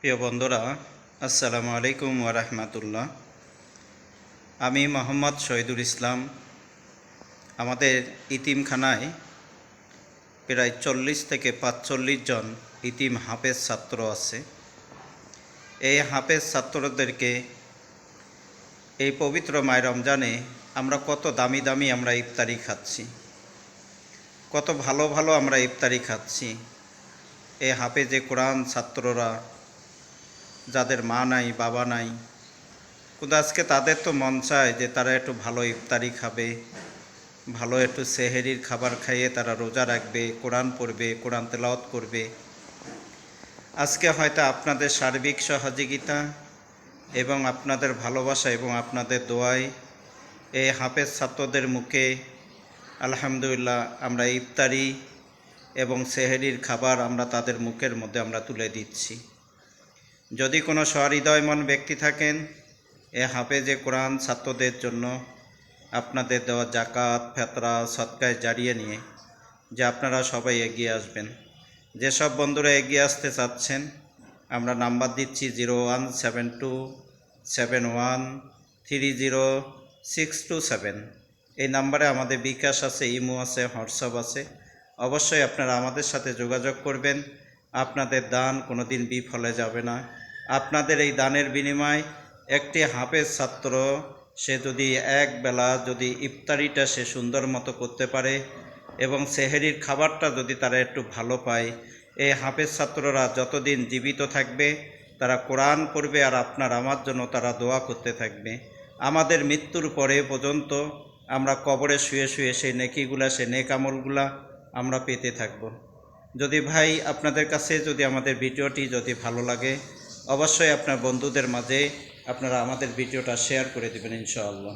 প্রিয় বন্ধুরা, আসসালামু আলাইকুম ওয়া রাহমাতুল্লাহ। আমি মোহাম্মদ শহীদুল ইসলাম। আমাদের ইতিমখানায় প্রায় 40 থেকে 45 জন ইতিম হাফেজ ছাত্র আছে। এই হাফেজ ছাত্রদেরকে এই পবিত্র মাহে রমজানে আমরা কত দামি দামি আমরা ইফতারি খাচ্ছি, কত ভালো ভালো আমরা ইফতারি খাচ্ছি। এই হাফেজে কোরআন ছাত্ররা, যাদের মা নাই বাবা নাই, কিন্তু আজকে তাদের তো মন চায় যে তারা একটু ভালো ইফতারি খাবে, ভালো একটু সেহেরির খাবার খাইয়ে তারা রোজা রাখবে, কোরআন পড়বে, কোরআন তেলাওয়াত করবে। আজকে হয়তো আপনাদের সার্বিক সহযোগিতা এবং আপনাদের ভালোবাসা এবং আপনাদের দোয়ায় এই হাফেজ ছাত্রদের মুখে আলহামদুলিল্লাহ আমরা ইফতারি এবং সেহেরির খাবার আমরা তাদের মুখের মধ্যে আমরা তুলে দিচ্ছি। যদি কোনো সহৃদয়মন ব্যক্তি থাকেন, এ হাফেজে কোরআন ছাত্রদের জন্য আপনাদের দেওয়া জাকাত, ফেতরা, সদকায় জারিয়ে নিয়ে যে আপনারা সবাই এগিয়ে আসবেন। যেসব বন্ধুরা এগিয়ে আসতে চাচ্ছেন, আমরা নাম্বার দিচ্ছি 017271302627। এই নাম্বারে আমাদের বিকাশ আছে, ইমো আছে, হোয়াটসঅ্যাপ আছে। অবশ্যই আপনারা আমাদের সাথে যোগাযোগ করবেন। আপনাদের দান কোনো দিন বিফলে যাবে না। আপনাদের এই দানের বিনিময় একটি হাফেজ ছাত্র সে যদি এক বেলা যদি ইফতারিটা সে সুন্দর মতো করতে পারে এবং সেহেরির খাবারটা যদি তারা একটু ভালো পায়, এই হাফেজ ছাত্ররা যতদিন জীবিত থাকবে তারা কোরআন পড়বে আর আপনার আমার জন্য তারা দোয়া করতে থাকবে। আমাদের মৃত্যুর পরে পর্যন্ত আমরা কবরে শুয়ে শুয়ে সেই নেকিগুলা, সেই নেক আমলগুলা আমরা পেতে থাকব। যদি ভাই আপনাদের কাছে যদি আমাদের ভিডিওটি যদি ভালো লাগে, অবশ্যই আপনার বন্ধুদের মাঝে আপনারা আমাদের ভিডিওটা শেয়ার করে দেবেন ইনশাআল্লাহ।